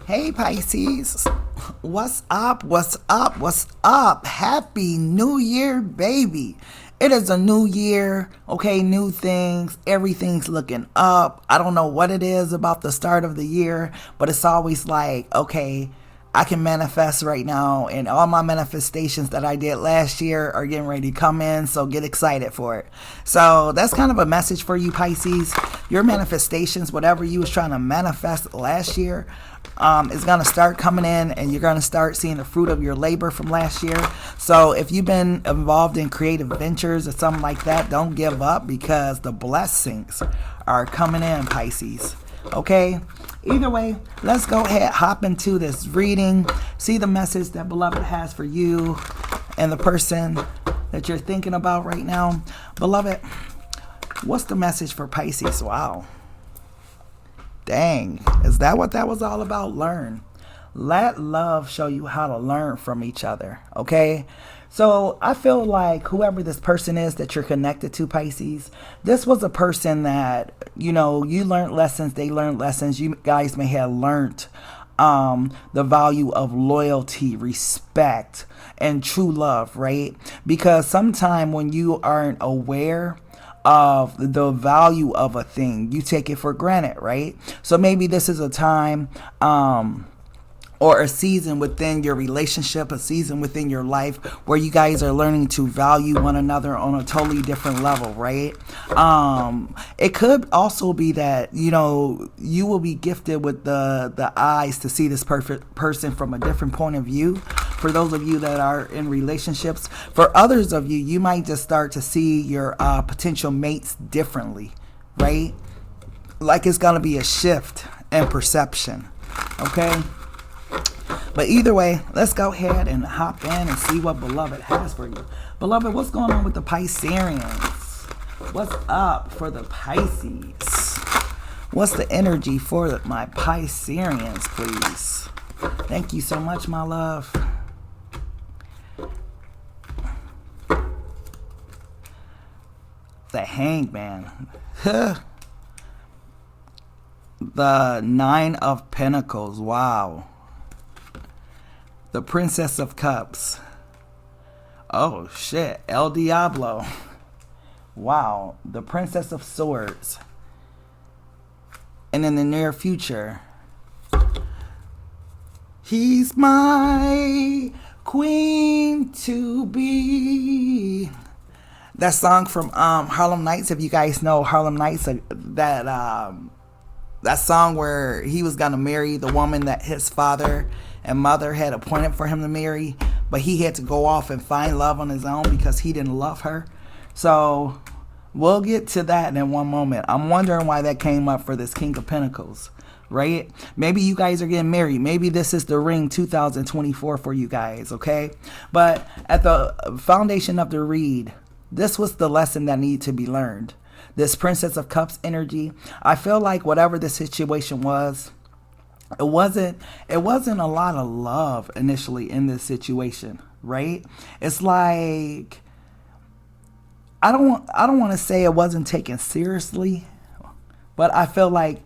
Hey Pisces, what's up? What's up? What's up? Happy New Year, baby. It is a new year, okay, new things, everything's looking up. I don't know what it is about the start of the year, but it's always like, okay, I can manifest right now, and all my manifestations that I did last year are getting ready to come in, so get excited for it. So that's kind of a message for you, Pisces. Your manifestations, whatever you was trying to manifest last year, is going to start coming in, and you're going to start seeing the fruit of your labor from last year. So if you've been involved in creative ventures or something like that, don't give up, because the blessings are coming in, Pisces. Okay, either way, let's go ahead, hop into this reading, see the message that Beloved has for you and the person that you're thinking about right now. Beloved, what's the message for Pisces? Wow, dang, is that what that was all about? Learn. Let love show you how to learn from each other, okay? So I feel like whoever this person is that you're connected to, Pisces, this was a person that, you learned lessons, they learned lessons. You guys may have learned the value of loyalty, respect, and true love, right? Because sometimes when you aren't aware of the value of a thing, you take it for granted, right? So maybe this is a time or a season within your relationship, a season within your life where you guys are learning to value one another on a totally different level, right? It could also be that, you will be gifted with the eyes to see this perfect person from a different point of view. For those of you that are in relationships, for others of you, you might just start to see your potential mates differently, right? Like it's going to be a shift in perception, okay? But either way, let's go ahead and hop in and see what Beloved has for you. Beloved, what's going on with the Pisceans? What's up for the Pisces? What's the energy for my Pisceans, please? Thank you so much, my love. The Hangman. The Nine of Pentacles. Wow. The Princess of Cups. Oh, shit. El Diablo. Wow. The Princess of Swords. And in the near future, he's my queen to be. That song from Harlem Nights, if you guys know Harlem Nights, that song where he was going to marry the woman that his father and mother had appointed for him to marry, but he had to go off and find love on his own because he didn't love her. So we'll get to that in one moment. I'm wondering why that came up for this King of Pentacles, right? Maybe you guys are getting married. Maybe this is the ring 2024 for you guys, okay? But at the foundation of the read, this was the lesson that needed to be learned. This Princess of Cups energy, I feel like whatever the situation was, it wasn't a lot of love initially in this situation, right? It's like I don't want to say it wasn't taken seriously, but I feel like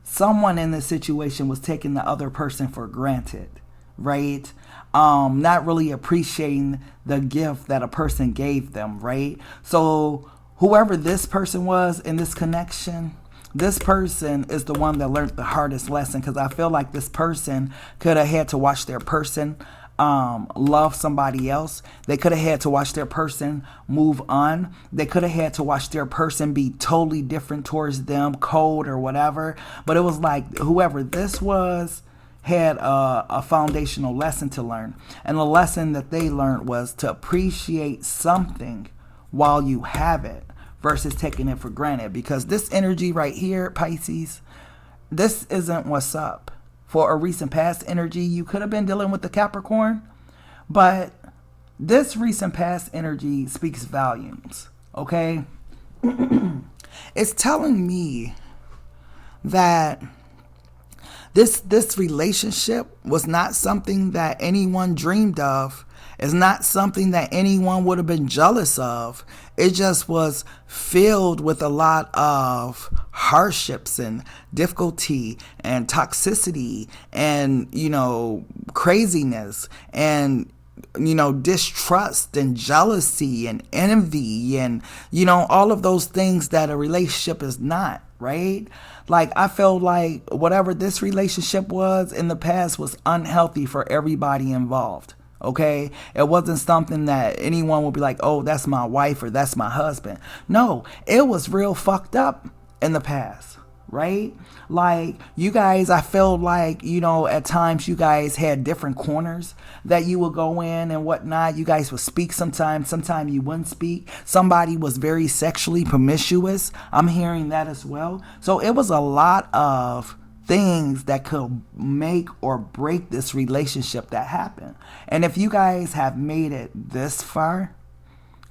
someone in this situation was taking the other person for granted, right? Not really appreciating the gift that a person gave them, right? So whoever this person was in this connection, this person is the one that learned the hardest lesson, because I feel like this person could have had to watch their person love somebody else. They could have had to watch their person move on. They could have had to watch their person be totally different towards them, cold or whatever. But it was like whoever this was had a foundational lesson to learn. And the lesson that they learned was to appreciate something while you have it, versus taking it for granted. Because this energy right here, Pisces, this isn't what's up. For a recent past energy, you could have been dealing with the Capricorn, but this recent past energy speaks volumes, okay? It's telling me that this relationship was not something that anyone dreamed of It's not something that anyone would have been jealous of. It just was filled with a lot of hardships and difficulty and toxicity and, craziness and, distrust and jealousy and envy and, all of those things that a relationship is not, right? Like, I feel like whatever this relationship was in the past was unhealthy for everybody involved. Okay, it wasn't something that anyone would be like, oh, that's my wife or that's my husband. No, it was real fucked up in the past, right? Like, you guys, I felt like, at times you guys had different corners that you would go in and whatnot. You guys would speak sometimes you wouldn't speak. Somebody was very sexually promiscuous. I'm hearing that as well. So it was a lot of things that could make or break this relationship that happened. And if you guys have made it this far,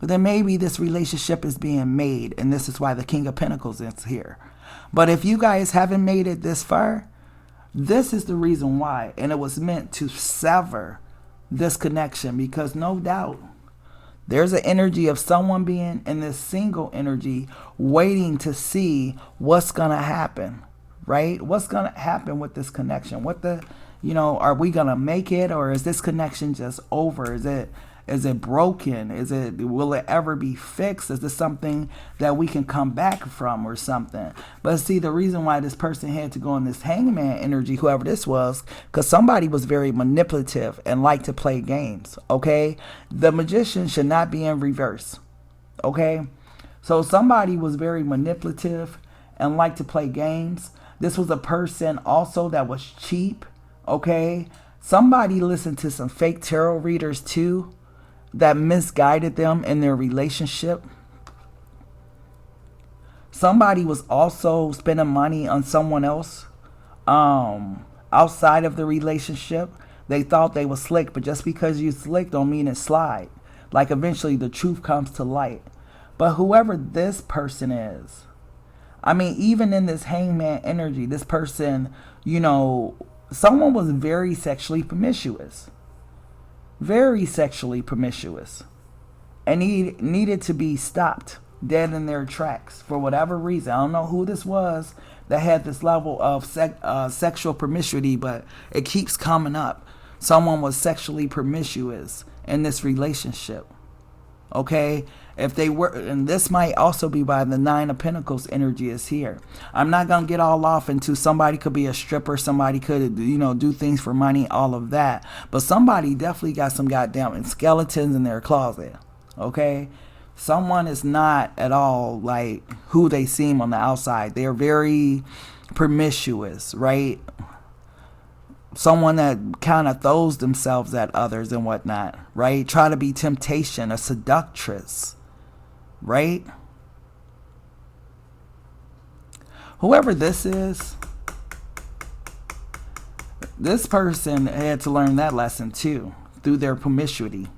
then maybe this relationship is being made, and this is why the King of Pentacles is here. But if you guys haven't made it this far, this is the reason why. And it was meant to sever this connection, because no doubt there's an energy of someone being in this single energy waiting to see what's going to happen. Right? What's going to happen with this connection? Are we going to make it, or is this connection just over? Is it broken? Will it ever be fixed? Is this something that we can come back from or something? But see, the reason why this person had to go in this hangman energy, whoever this was, because somebody was very manipulative and liked to play games. Okay? The magician should not be in reverse. Okay? So somebody was very manipulative and liked to play games. This was a person also that was cheap, okay? Somebody listened to some fake tarot readers too that misguided them in their relationship. Somebody was also spending money on someone else outside of the relationship. They thought they were slick, but just because you slick don't mean it slide. Like, eventually the truth comes to light. But whoever this person is, I mean, even in this hangman energy, this person, someone was very sexually promiscuous. Very sexually promiscuous. And needed to be stopped dead in their tracks for whatever reason. I don't know who this was that had this level of sexual promiscuity, but it keeps coming up. Someone was sexually promiscuous in this relationship. Okay? If they were, and this might also be why the Nine of Pentacles energy is here. I'm not going to get all off into somebody could be a stripper, somebody could, do things for money, all of that. But somebody definitely got some goddamn skeletons in their closet. Okay? Someone is not at all like who they seem on the outside. They're very promiscuous, right? Someone that kind of throws themselves at others and whatnot, right? Try to be temptation, a seductress, right? Whoever this is, this person had to learn that lesson too through their promiscuity,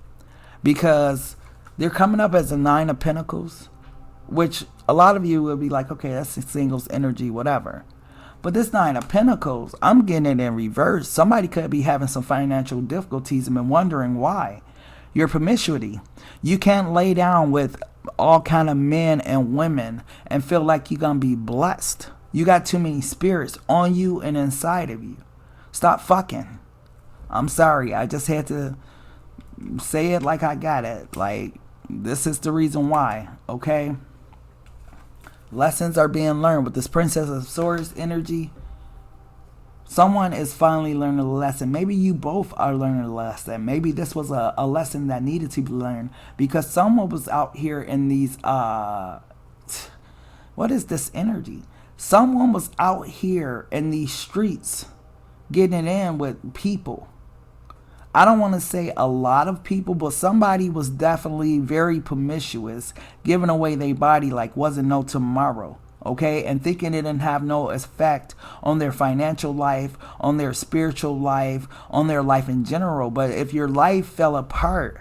because they're coming up as a Nine of Pentacles, which a lot of you will be like, okay, that's a singles energy, whatever. But this Nine of Pentacles, I'm getting it in reverse. Somebody could be having some financial difficulties and been wondering why. Your promiscuity. You can't lay down with all kind of men and women and feel like you're going to be blessed. You got too many spirits on you and inside of you. Stop fucking. I'm sorry. I just had to say it like I got it. Like, this is the reason why. Okay? Lessons are being learned with this Princess of Swords energy. Someone is finally learning a lesson. Maybe you both are learning a lesson. Maybe this was a lesson that needed to be learned, because someone was out here in these what is this energy? Someone was out here in these streets getting it in with people. I don't want to say a lot of people, but somebody was definitely very promiscuous, giving away their body like wasn't no tomorrow, okay? And thinking it didn't have no effect on their financial life, on their spiritual life, on their life in general. But if your life fell apart,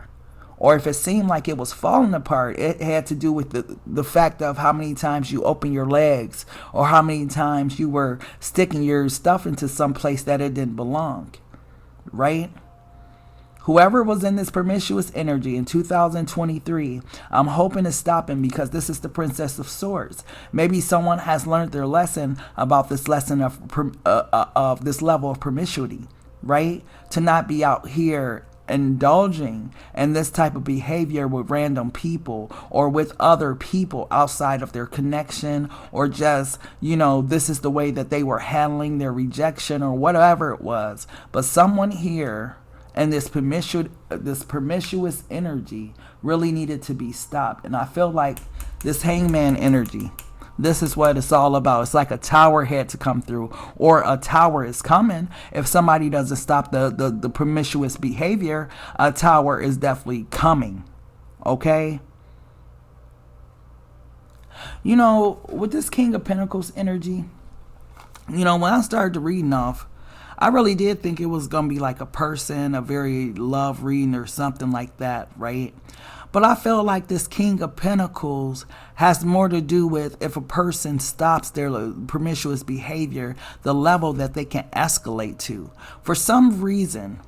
or if it seemed like it was falling apart, it had to do with the fact of how many times you opened your legs, or how many times you were sticking your stuff into some place that it didn't belong, right? Whoever was in this promiscuous energy in 2023, I'm hoping to stop him, because this is the Princess of Swords. Maybe someone has learned their lesson about this lesson of this level of promiscuity, right? To not be out here indulging in this type of behavior with random people or with other people outside of their connection, or just, you know, this is the way that they were handling their rejection or whatever it was. But someone here and this promiscuous energy really needed to be stopped. And I feel like this hangman energy, this is what it's all about. It's like a tower had to come through, or a tower is coming. If somebody doesn't stop the promiscuous behavior, a tower is definitely coming. Okay? You know, with this King of Pentacles energy, you know, when I started reading off, I really did think it was going to be like a person, a very love reading or something like that, right? But I feel like this King of Pentacles has more to do with if a person stops their promiscuous behavior, the level that they can escalate to. For some reason,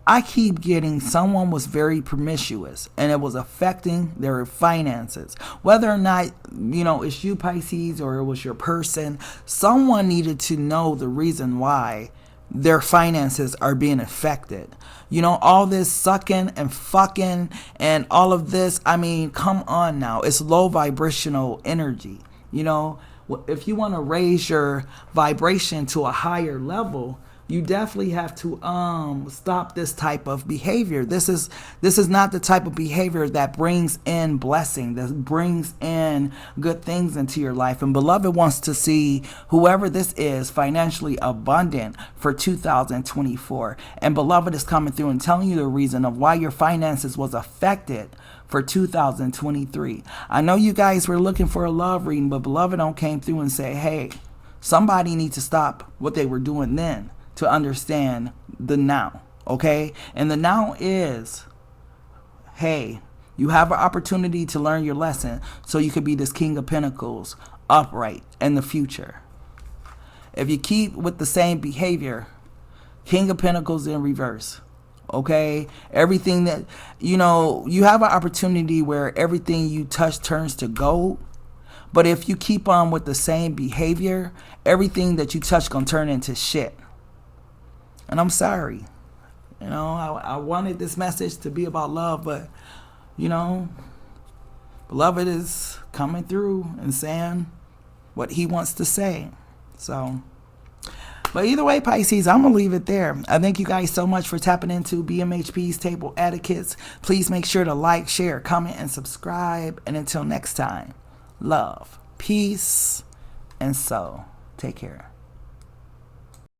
I keep getting someone was very promiscuous and it was affecting their finances. Whether or not, you know, it's you, Pisces, or it was your person, someone needed to know the reason why their finances are being affected. You know, all this sucking and fucking and all of this, I mean, come on now. It's low vibrational energy. You know, if you want to raise your vibration to a higher level, you definitely have to stop this type of behavior. This is not the type of behavior that brings in blessing, that brings in good things into your life. And beloved wants to see whoever this is financially abundant for 2024. And beloved is coming through and telling you the reason of why your finances was affected for 2023. I know you guys were looking for a love reading, but beloved don't came through and say, hey, somebody needs to stop what they were doing then to understand the now, okay? And the now is, hey, you have an opportunity to learn your lesson so you could be this King of Pentacles upright in the future. If you keep with the same behavior, King of Pentacles in reverse, okay? Everything that, you know, you have an opportunity where everything you touch turns to gold. But if you keep on with the same behavior, everything that you touch gonna turn into shit. And I'm sorry, you know, I wanted this message to be about love, but, you know, beloved is coming through and saying what he wants to say. So, but either way, Pisces, I'm going to leave it there. I thank you guys so much for tapping into BMHP's Table Etiquettes. Please make sure to like, share, comment, and subscribe. And until next time, love, peace, and so take care.